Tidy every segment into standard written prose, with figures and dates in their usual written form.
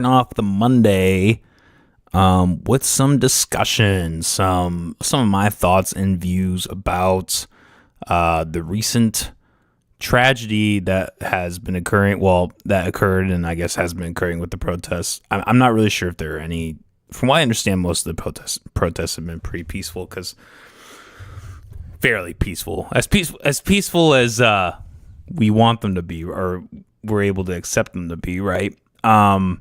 off the Monday with some discussion, some of my thoughts and views about the recent tragedy that has been occurring. Well, that occurred and I guess has been occurring with the protests. I'm not really sure if there are any. From what I understand, most of the protests have been pretty peaceful, because fairly peaceful, as peaceful as we want them to be, or we're able to accept them to be, right? Or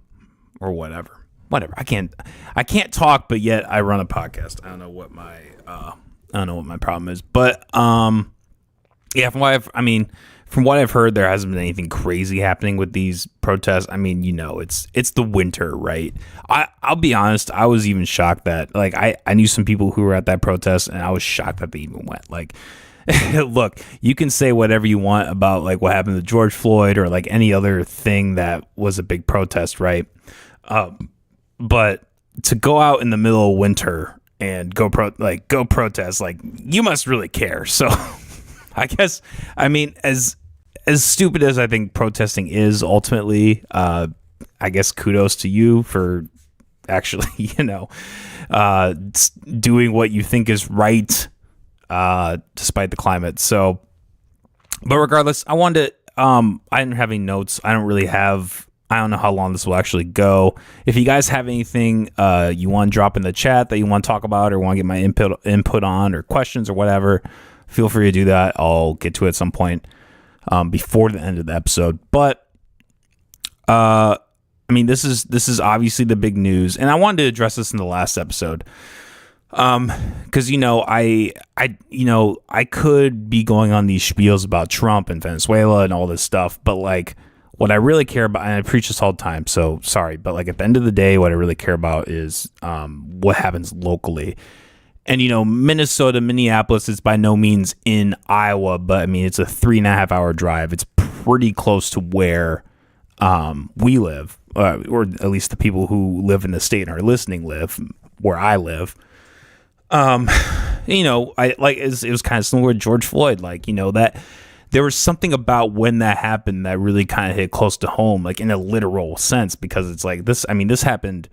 whatever. I can't talk, but yet I run a podcast. I don't know what my problem is, but yeah, from what I've heard, there hasn't been anything crazy happening with these protests. I mean, it's the winter, right? I'll be honest, I was even shocked that, like, I knew some people who were at that protest, and I was shocked that they even went. Like, look, you can say whatever you want about, like, what happened to George Floyd or, like, any other thing that was a big protest, right? But to go out in the middle of winter and go protest, like, you must really care. So I guess, I mean, as stupid as I think protesting is ultimately, I guess kudos to you for actually, doing what you think is right, despite the climate. So, but regardless, I didn't have any notes. I don't know how long this will actually go. If you guys have anything you want to drop in the chat that you want to talk about, or want to get my input on, or questions or whatever, feel free to do that. I'll get to it at some point before the end of the episode. But this is obviously the big news, and I wanted to address this in the last episode. Because I could be going on these spiels about Trump and Venezuela and all this stuff, but, like, what I really care about, and I preach this all the time, so sorry, but, like, at the end of the day, what I really care about is what happens locally. And, Minnesota, Minneapolis is by no means in Iowa, but I mean, it's a 3.5 hour drive. It's pretty close to where we live, or at least the people who live in the state and are listening live, where I live. It was kind of similar with George Floyd, that there was something about when that happened that really kind of hit close to home, like, in a literal sense, because it's like this. I mean, this happened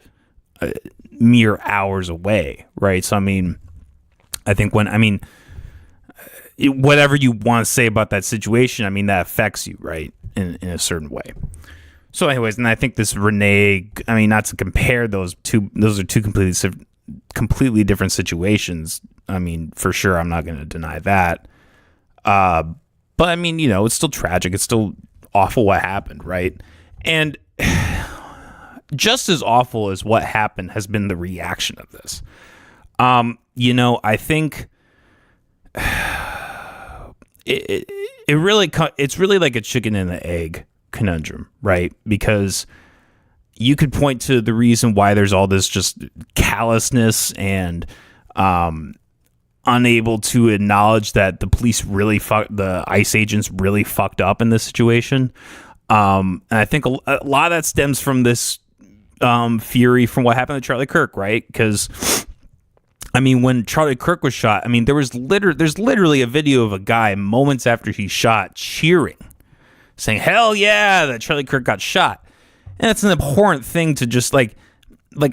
mere hours away, right? So, I mean, I think whatever you want to say about that situation, I mean, that affects you, right, in a certain way. So, anyways, and I think this Renee, I mean, not to compare those are two completely different situations. I mean, for sure, I'm not going to deny that. But I mean, it's still tragic. It's still awful what happened, right? And just as awful as what happened has been the reaction of this. I think it's really like a chicken and the egg conundrum, right? Because you could point to the reason why there's all this just callousness and unable to acknowledge that the police the ICE agents really fucked up in this situation. And I think a lot of that stems from this fury from what happened to Charlie Kirk, right? Because, I mean, when Charlie Kirk was shot, I mean, there's literally a video of a guy moments after he shot cheering, saying, "Hell yeah, that Charlie Kirk got shot." And it's an abhorrent thing to just like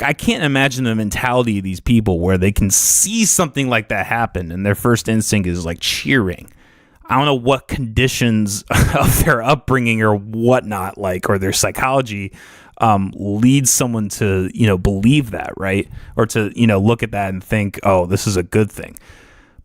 I can't imagine the mentality of these people where they can see something like that happen and their first instinct is like cheering. I don't know what conditions of their upbringing or whatnot, like, or their psychology leads someone to, believe that, right? Or to, look at that and think, oh, this is a good thing.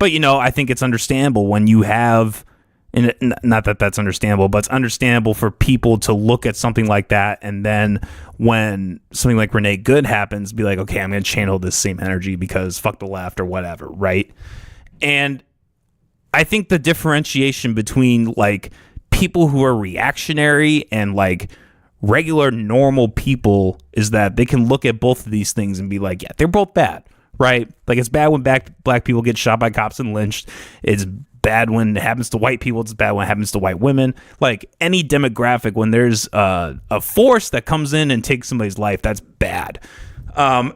But, I think it's understandable when you have, and not that that's understandable, but it's understandable for people to look at something like that, and then when something like Renee Good happens, be like, okay, I'm going to channel this same energy because fuck the left or whatever, right? And I think the differentiation between, like, people who are reactionary and, like, regular normal people is that they can look at both of these things and be like, yeah, they're both bad, right? Like, it's bad when black people get shot by cops and lynched. It's bad when it happens to white people. It's bad when it happens to white women. Like, any demographic, when there's a force that comes in and takes somebody's life, that's bad. And,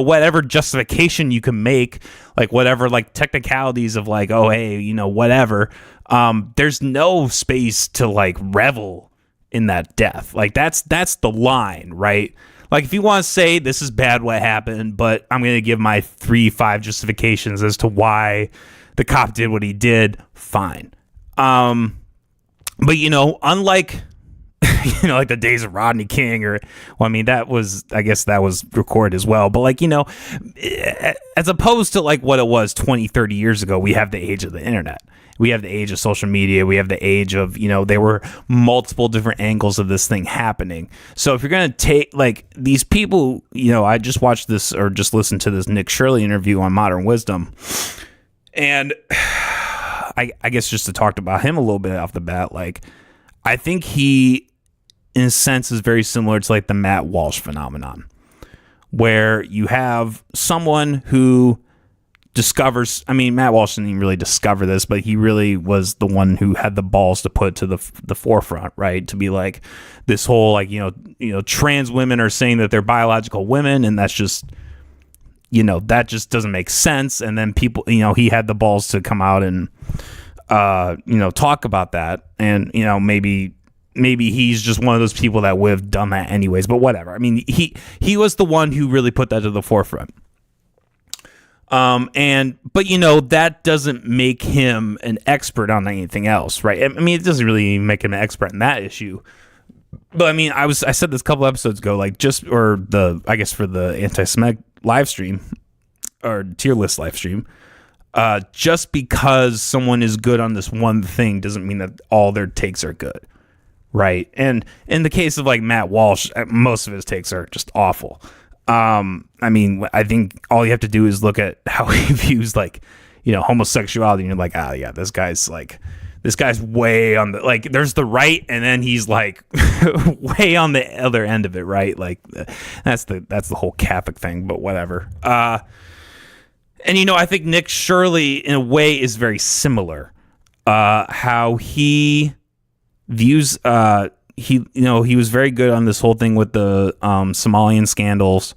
whatever justification you can make, like, whatever, like, technicalities of, like, oh, hey, whatever, there's no space to, like, revel in that death. Like, that's the line, right? Like, if you want to say this is bad what happened, but I'm going to give my 3-5 justifications as to why the cop did what he did, fine. But, you know, unlike, you know, like the days of Rodney King or, well, I mean, I guess that was recorded as well. But, like, you know, as opposed to like what it was 20, 30 years ago, we have the age of the internet. We have the age of social media. We have the age of, you know, there were multiple different angles of this thing happening. So if you're going to take, like, these people, you know, I just watched this or just listened to this Nick Shirley interview on Modern Wisdom. And I guess just to talk about him a little bit off the bat, like, I think he, in a sense, is very similar to like the Matt Walsh phenomenon, where you have someone who discovers, I mean, Matt Walsh didn't even really discover this, but he really was the one who had the balls to put to the forefront, right? To be like this whole, like, you know, trans women are saying that they're biological women, and that's just, you know, that just doesn't make sense. And then people, you know, he had the balls to come out and, you know, talk about that. And, you know, maybe he's just one of those people that would have done that anyways, but whatever. I mean, he was the one who really put that to the forefront. But you know, that doesn't make him an expert on anything else, right? I mean, it doesn't really even make him an expert in that issue. But I mean, I said this a couple episodes ago, like for the anti-Semitic live stream or tier list live stream, just because someone is good on this one thing doesn't mean that all their takes are good, right? And in the case of like Matt Walsh, most of his takes are just awful. I mean, I think all you have to do is look at how he views, like, you know, homosexuality, and you're like, yeah, this guy's way on the, like, there's the right, and then he's like way on the other end of it, right? Like, that's the whole Catholic thing, but whatever. And you know, I think Nick Shirley in a way is very similar. How he views, he was very good on this whole thing with the Somalian scandals,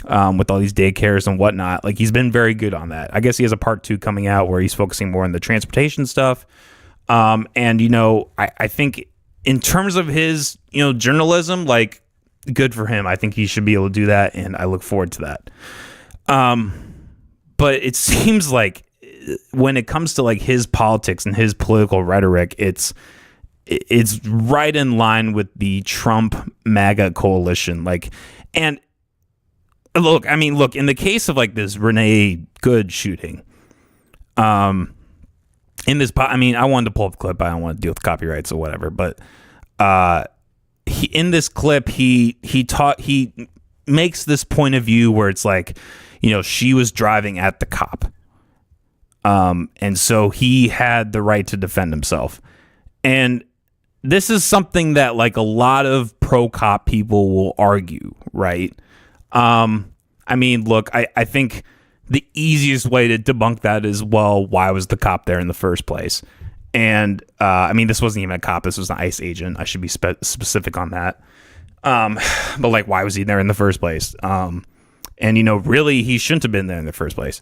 with all these daycares and whatnot. Like, he's been very good on that. I guess he has a part 2 coming out where he's focusing more on the transportation stuff. And, you know, I think in terms of his, you know, journalism, like, good for him. I think he should be able to do that, and I look forward to that. But it seems like when it comes to like his politics and his political rhetoric, it's right in line with the Trump MAGA coalition. Like, and look, in the case of like this Renee Good shooting, in this, I mean, I wanted to pull up the clip, but I don't want to deal with copyrights or whatever. But in this clip, he makes this point of view where it's like, you know, she was driving at the cop, and so he had the right to defend himself. And this is something that like a lot of pro-cop people will argue, right? I mean, look, I think the easiest way to debunk that is, well, why was the cop there in the first place? And I mean, this wasn't even a cop. This was an ICE agent. I should be specific on that. But like, why was he there in the first place? And, you know, really, he shouldn't have been there in the first place,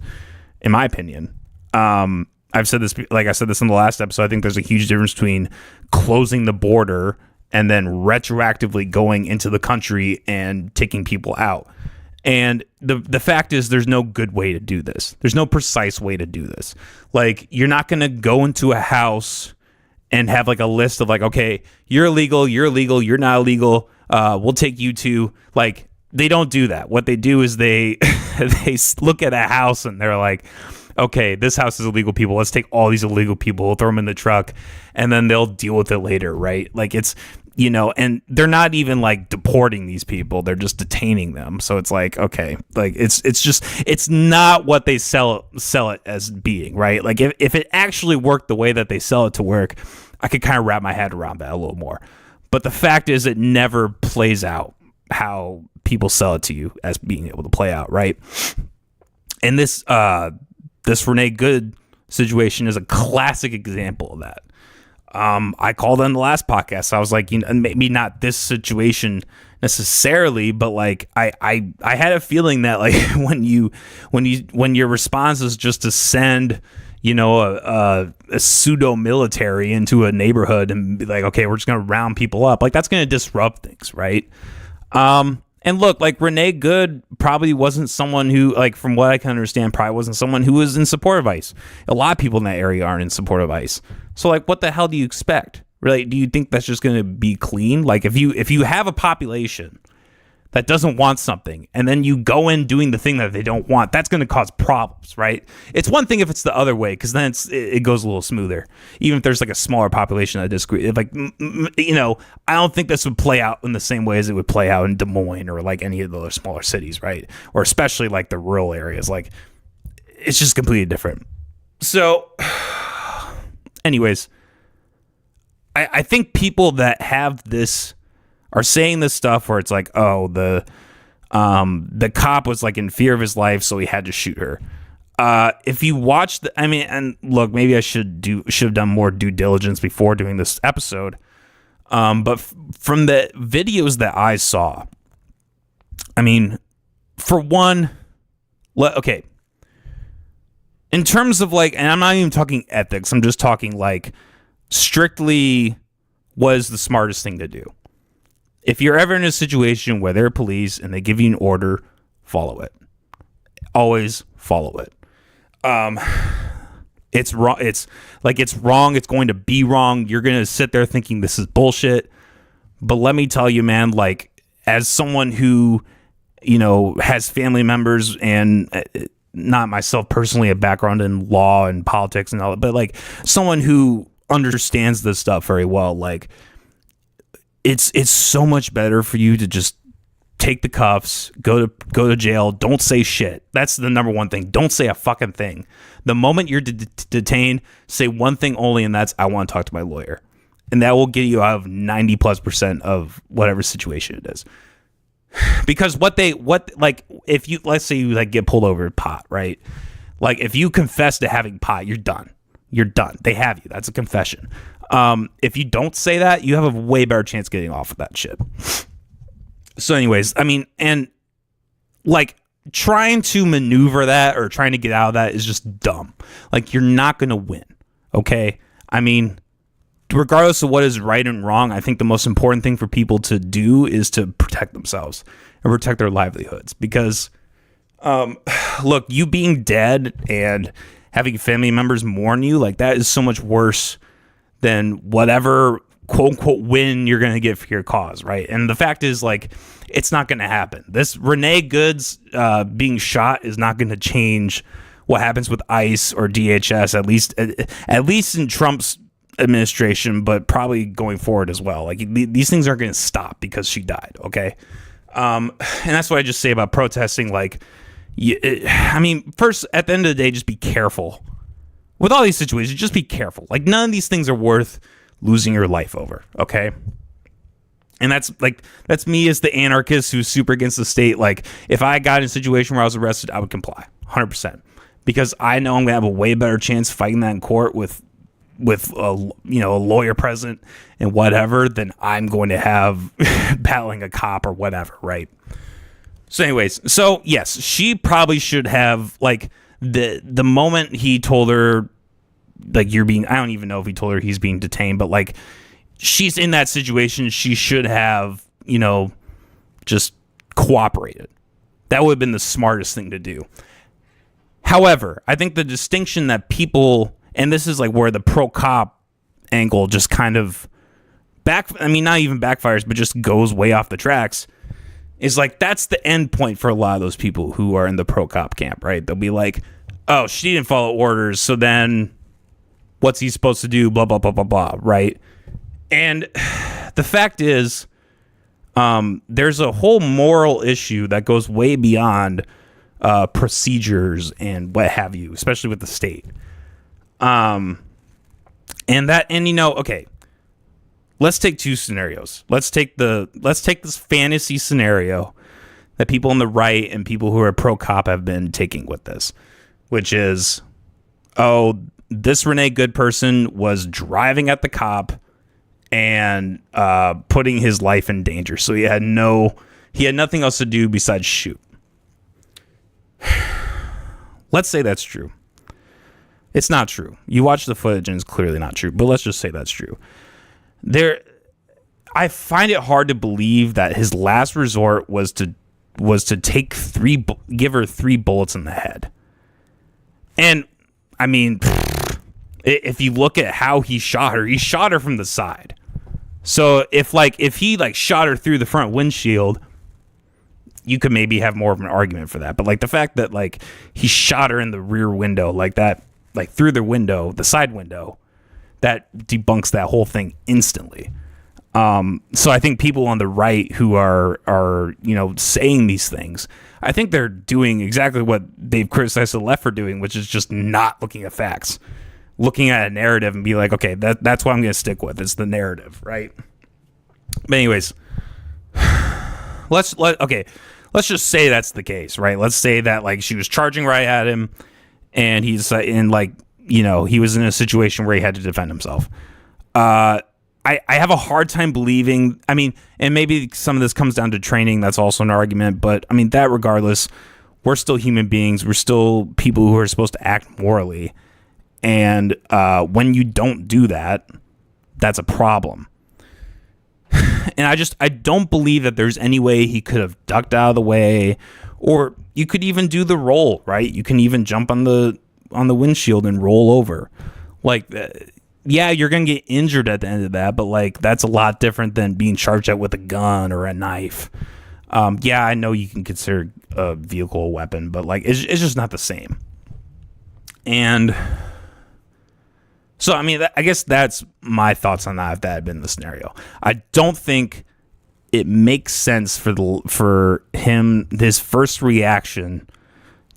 in my opinion. I've said this, like I said this in the last episode, I think there's a huge difference between closing the border and then retroactively going into the country and taking people out. And the fact is, there's no good way to do this. There's no precise way to do this. Like, you're not going to go into a house and have like a list of like, okay, you're illegal, you're not illegal. We'll take you to, like, they don't do that. What they do is they look at a house and they're like, okay, this house is illegal people. Let's take all these illegal people, we'll throw them in the truck, and then they'll deal with it later, right? Like, it's, you know, and they're not even like deporting these people. They're just detaining them. So it's like, okay, like it's not what they sell it as being, right? Like, if it actually worked the way that they sell it to work, I could kind of wrap my head around that a little more. But the fact is, it never plays out how people sell it to you as being able to play out, right? And this Renee Good situation is a classic example of that. I called on the last podcast. I was like, you know, maybe not this situation necessarily, but like I had a feeling that like when your response is just to send, you know, a pseudo military into a neighborhood and be like, okay, we're just gonna round people up, like that's gonna disrupt things, right? And look, like Renee Good probably wasn't someone who, like, from what I can understand, probably wasn't someone who was in support of ICE. A lot of people in that area aren't in support of ICE. So, like, what the hell do you expect? Really, do you think that's just going to be clean? Like, if you have a population that doesn't want something, and then you go in doing the thing that they don't want, that's going to cause problems, right? It's one thing if it's the other way, because then it goes a little smoother. Even if there's like a smaller population that disagree, like, you know, I don't think this would play out in the same way as it would play out in Des Moines or like any of the other smaller cities, right? Or especially like the rural areas. Like, it's just completely different. So, anyways, I think people that have this are saying this stuff where it's like, oh, the cop was like in fear of his life, so he had to shoot her. If you watch I mean, and look, maybe I should have done more due diligence before doing this episode. But from the videos that I saw, I mean, for one, okay, in terms of like, and I'm not even talking ethics, I'm just talking like strictly what is the smartest thing to do. If you're ever in a situation where they're police and they give you an order, follow it. Always follow it. It's wrong. It's wrong. It's going to be wrong. You're going to sit there thinking this is bullshit. But let me tell you, man, like, as someone who, you know, has family members and not myself personally, a background in law and politics and all that, but like someone who understands this stuff very well, like, it's so much better for you to just take the cuffs, go to jail. Don't say shit. That's the number one thing. Don't say a fucking thing. The moment you're detained, say one thing only, and that's, I want to talk to my lawyer. And that will get you out of 90+% of whatever situation it is. Because if you, let's say you like get pulled over with pot, right? Like, if you confess to having pot, you're done. You're done. They have you. That's a confession. If you don't say that, you have a way better chance getting off of that shit. So anyways, I mean, and like trying to maneuver that or trying to get out of that is just dumb. Like, you're not going to win. Okay. I mean, regardless of what is right and wrong, I think the most important thing for people to do is to protect themselves and protect their livelihoods, because, look, you being dead and having family members mourn you, like, that is so much worse than whatever quote unquote win you're going to get for your cause, right? And the fact is, like, it's not going to happen. This Renee Good's being shot is not going to change what happens with ICE or DHS, at least in Trump's administration, but probably going forward as well. Like, these things aren't going to stop because she died, okay? And that's what I just say about protesting. Like, I mean, first, at the end of the day, just be careful. With all these situations, just be careful. Like, none of these things are worth losing your life over, okay? And that's me as the anarchist who's super against the state. Like, if I got in a situation where I was arrested, I would comply 100%, because I know I'm gonna have a way better chance fighting that in court with a lawyer present and whatever than I'm going to have battling a cop or whatever, right? So anyways, so yes, she probably should have, like, the moment he told her, like, I don't even know if he told her he's being detained, but like, she's in that situation, she should have, you know, just cooperated. That would have been the smartest thing to do. However, I think the distinction that people, and this is like where the pro-cop angle just kind of not even backfires, but just goes way off the tracks, is like, that's the end point for a lot of those people who are in the pro-cop camp, right? They'll be like, oh, she didn't follow orders, so then what's he supposed to do? Blah, blah, blah, blah, blah, right? And the fact is, there's a whole moral issue that goes way beyond procedures and what have you, especially with the state. Okay, let's take two scenarios. Let's take this fantasy scenario that people on the right and people who are pro-cop have been taking with this, which is, oh, this Renee Good person was driving at the cop and putting his life in danger, so he had nothing else to do besides shoot. Let's say that's true. It's not true. You watch the footage and it's clearly not true, but let's just say that's true. I find it hard to believe that his last resort was to give her 3 bullets in the head. And I mean, if you look at how he shot her from the side. So if he shot her through the front windshield, you could maybe have more of an argument for that. But like the fact that like he shot her in the rear window like that, like through the window, the side window, that debunks that whole thing instantly. So I think people on the right who are saying these things, I think they're doing exactly what they've criticized the left for doing, which is just not looking at facts, looking at a narrative and be like, okay, that's what I'm going to stick with. It's the narrative, right? But anyways, let's just say that's the case, right? Let's say that like she was charging right at him, and he's he was in a situation where he had to defend himself. I have a hard time believing, I mean, and maybe some of this comes down to training, that's also an argument, but I mean, that regardless, we're still human beings, we're still people who are supposed to act morally, and when you don't do that, that's a problem. And I don't believe that there's any way he could have ducked out of the way, or you could even do the roll, right? You can even jump on the windshield and roll over. Like, yeah, you're going to get injured at the end of that, but like that's a lot different than being charged at with a gun or a knife. Yeah, I know you can consider a vehicle a weapon, but like it's just not the same. And so, I mean, I guess that's my thoughts on that if that had been the scenario. I don't think it makes sense for him, his first reaction,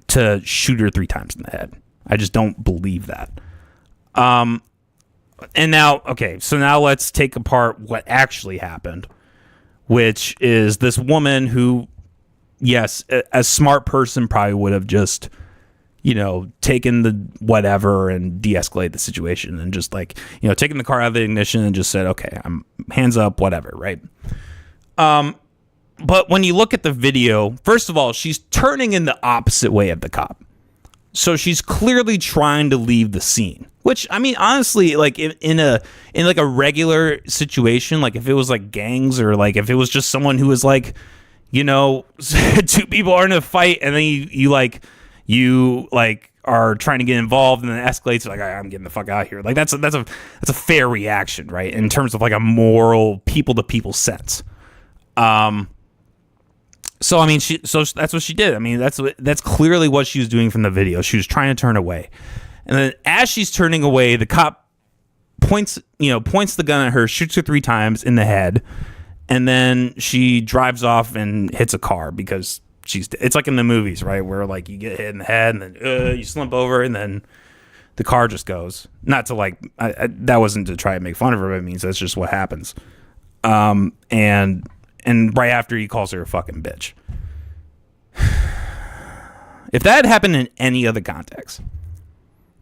to shoot her 3 times in the head. I just don't believe that. And now, okay, so now let's take apart what actually happened, which is this woman who, yes, a smart person probably would have just, taken the whatever and de-escalate the situation and just like, taken the car out of the ignition and just said, okay, I'm hands up, whatever, right? But when you look at the video, first of all, she's turning in the opposite way of the cop. So she's clearly trying to leave the scene, which, I mean, honestly, like in a regular situation, like if it was like gangs or like if it was just someone who was like, 2 people are in a fight and then you are trying to get involved and then it escalates, like, I'm getting the fuck out of here. Like that's a fair reaction, right? In terms of like a moral people to people sense. So I mean, so that's what she did. I mean, that's clearly what she was doing from the video. She was trying to turn away, and then as she's turning away, the cop points the gun at her, shoots her 3 times in the head, and then she drives off and hits a car because it's like in the movies, right, where like you get hit in the head and then you slump over and then the car just goes. Not to like that wasn't to try and make fun of her, but it means that's just what happens. And right after he calls her a fucking bitch. If that had happened in any other context,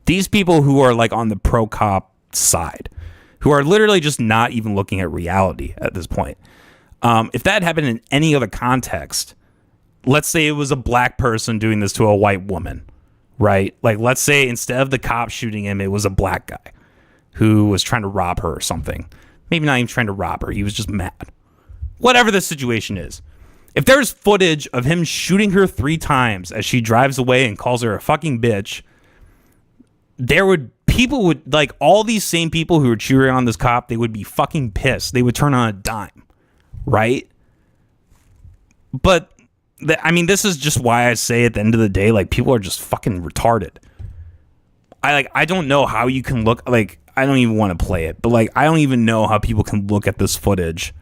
these people who are like on the pro cop side, who are literally just not even looking at reality at this point, if that had happened in any other context, let's say it was a black person doing this to a white woman, right? Like, let's say instead of the cop shooting him, it was a black guy who was trying to rob her or something. Maybe not even trying to rob her. He was just mad. Whatever the situation is, if there's footage of him shooting her 3 times as she drives away and calls her a fucking bitch, people would like all these same people who are cheering on this cop, they would be fucking pissed. They would turn on a dime, right? But I mean, this is just why I say at the end of the day, like, people are just fucking retarded. I don't know how you can look, like, I don't even want to play it, but like, I don't even know how people can look at this footage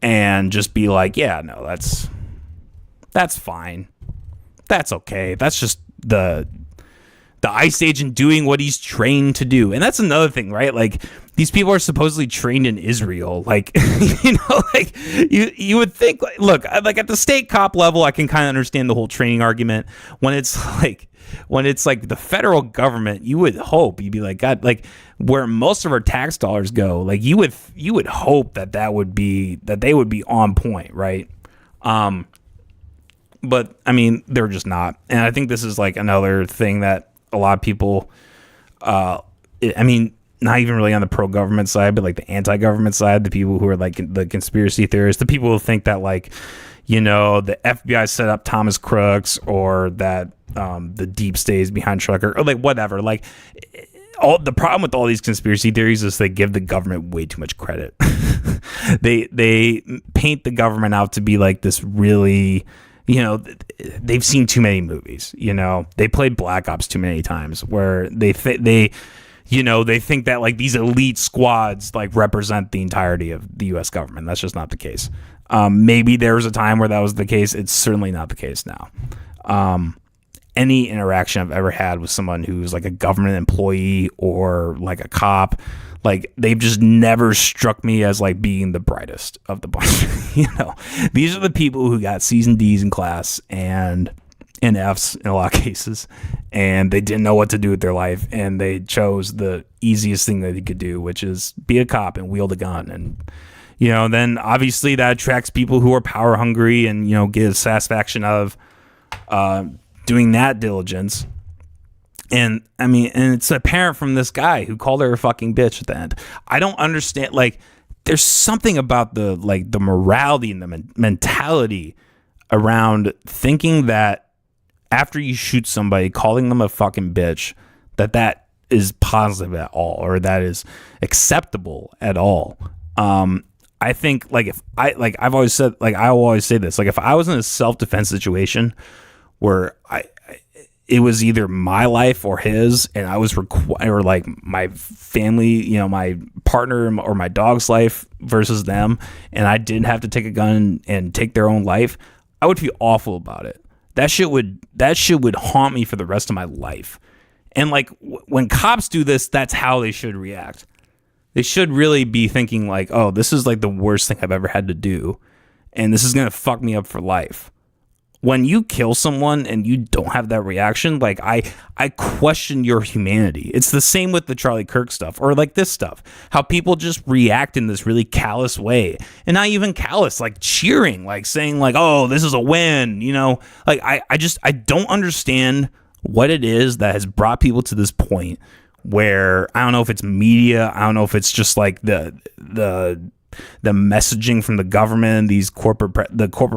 and just be like, yeah, no, that's fine. That's okay. That's just the ICE agent doing what he's trained to do. And that's another thing, right? Like, these people are supposedly trained in Israel. Like, like you would think, like, look, like at the state cop level, I can kind of understand the whole training argument. When it's like the federal government, you would hope, you'd be like, God, like where most of our tax dollars go, like you would hope that they would be on point, right? But I mean, they're just not. And I think this is like another thing that a lot of people, I mean, not even really on the pro-government side, but like the anti-government side, the people who are like the conspiracy theorists, the people who think that like, you know, the FBI set up Thomas Crooks, or that the deep state is behind Trucker, or like whatever. Like, all the problem with all these conspiracy theories is they give the government way too much credit. they paint the government out to be like this really, you know, they've seen too many movies. You know, they played Black Ops too many times, where they think that like these elite squads like represent the entirety of the U.S. government. That's just not the case. Maybe there was a time where that was the case. It's certainly not the case now. Any interaction I've ever had with someone who's like a government employee or like a cop, like they've just never struck me as like being the brightest of the bunch. You know, these are the people who got C's and D's in class and F's in a lot of cases, and they didn't know what to do with their life, and they chose the easiest thing that they could do, which is be a cop and wield a gun. And, you know, then obviously that attracts people who are power hungry and, you know, get satisfaction out of doing that diligence. And I mean, and it's apparent from this guy who called her a fucking bitch at the end. I don't understand. Like, there's something about the morality and the mentality around thinking that after you shoot somebody, calling them a fucking bitch, that is positive at all, or that is acceptable at all. I think I've always said, like, I will always say this, like, if I was in a self-defense situation where it was either my life or his, and I was or like my family, you know, my partner or my dog's life versus them, and I didn't have to take a gun and take their own life, I would feel awful about it. That shit would haunt me for the rest of my life. And like when cops do this, that's how they should react. They should really be thinking like, oh, this is like the worst thing I've ever had to do, and this is gonna fuck me up for life. When you kill someone and you don't have that reaction, like I question your humanity. It's the same with the Charlie Kirk stuff, or like this stuff, how people just react in this really callous way, and not even callous, like cheering, like saying like, oh, this is a win, you know, like I don't understand what it is that has brought people to this point where, I don't know if it's media, I don't know if it's just like the messaging from the government, these corporate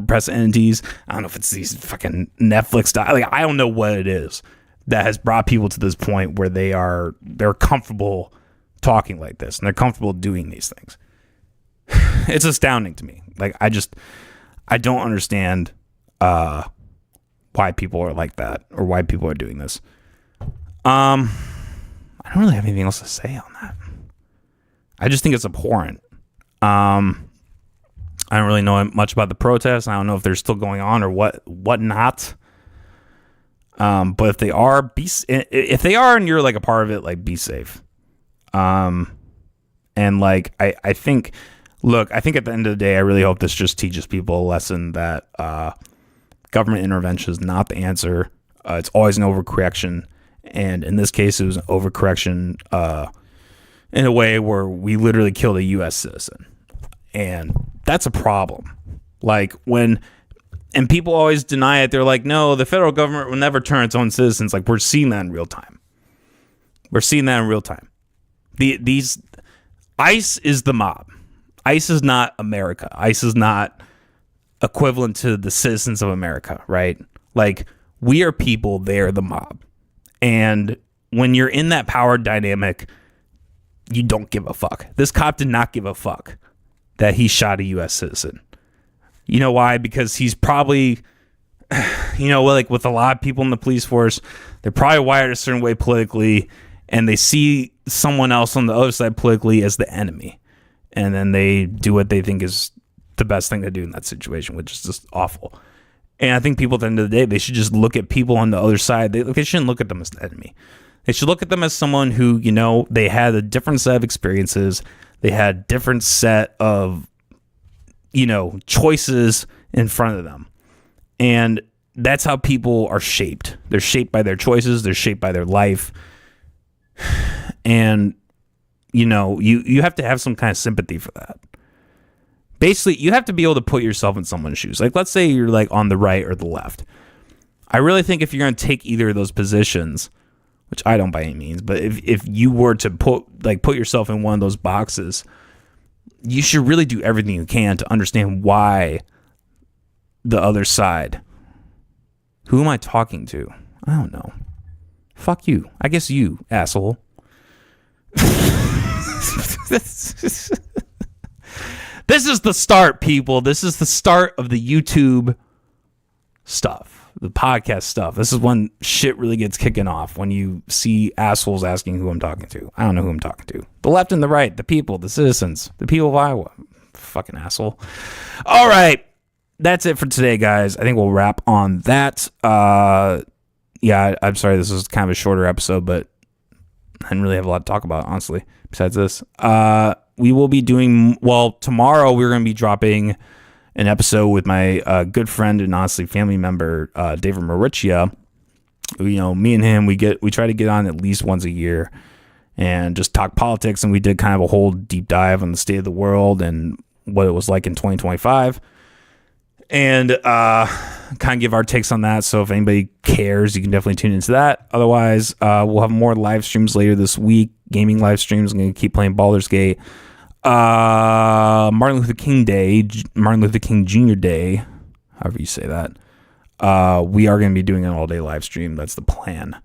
press entities. I don't know if it's these fucking Netflix stuff. Like, I don't know what it is that has brought people to this point where they're comfortable talking like this, and they're comfortable doing these things. It's astounding to me. Like, I don't understand why people are like that, or why people are doing this. I don't really have anything else to say on that. I just think it's abhorrent. I don't really know much about the protests. I don't know if they're still going on or what not. But if they are, and you're like a part of it, like, be safe. And like, I think at the end of the day, I really hope this just teaches people a lesson that government intervention is not the answer. It's always an overcorrection. And in this case, it was an overcorrection in a way where we literally killed a U.S. citizen. And that's a problem. Like, and people always deny it. They're like, no, the federal government will never turn its own citizens. Like, we're seeing that in real time. These ICE is the mob. ICE is not America. ICE is not equivalent to the citizens of America, right? Like, we are people, they're the mob. And when you're in that power dynamic, you don't give a fuck. This cop did not give a fuck that he shot a U.S. citizen. You know why? Because he's probably, you know, like with a lot of people in the police force, they're probably wired a certain way politically, and they see someone else on the other side politically as the enemy. And then they do what they think is the best thing to do in that situation, which is just awful. And I think people at the end of the day, they should just look at people on the other side. They shouldn't look at them as the enemy. They should look at them as someone who, you know, they had a different set of experiences. They had a different set of, you know, choices in front of them. And that's how people are shaped. They're shaped by their choices. They're shaped by their life. And, you know, you have to have some kind of sympathy for that. Basically, you have to be able to put yourself in someone's shoes. Like, let's say you're like on the right or the left. I really think if you're going to take either of those positions, which I don't by any means, but if you were to put yourself in one of those boxes, you should really do everything you can to understand why the other side. Who am I talking to? I don't know. Fuck you. I guess you, asshole. This is the start, people. This is the start of the YouTube stuff, the podcast stuff. This is when shit really gets kicking off, when you see assholes asking who I'm talking to. I don't know who I'm talking to. The left and the right, the people, the citizens, the people of Iowa. Fucking asshole. All right. That's it for today, guys. I think we'll wrap on that. Yeah, I'm sorry this was kind of a shorter episode, but I didn't really have a lot to talk about, honestly, besides this. We will be doing, tomorrow we're going to be dropping an episode with my good friend and honestly family member, David Mauricia. You know, me and him, we try to get on at least once a year and just talk politics, and we did kind of a whole deep dive on the state of the world and what it was like in 2025. And kind of give our takes on that. So if anybody cares, you can definitely tune into that. Otherwise, we'll have more live streams later this week. Gaming live streams. I'm going to keep playing Baldur's Gate. Martin Luther King Day, Martin Luther King Jr. Day, however you say that. We are going to be doing an all-day live stream. That's the plan.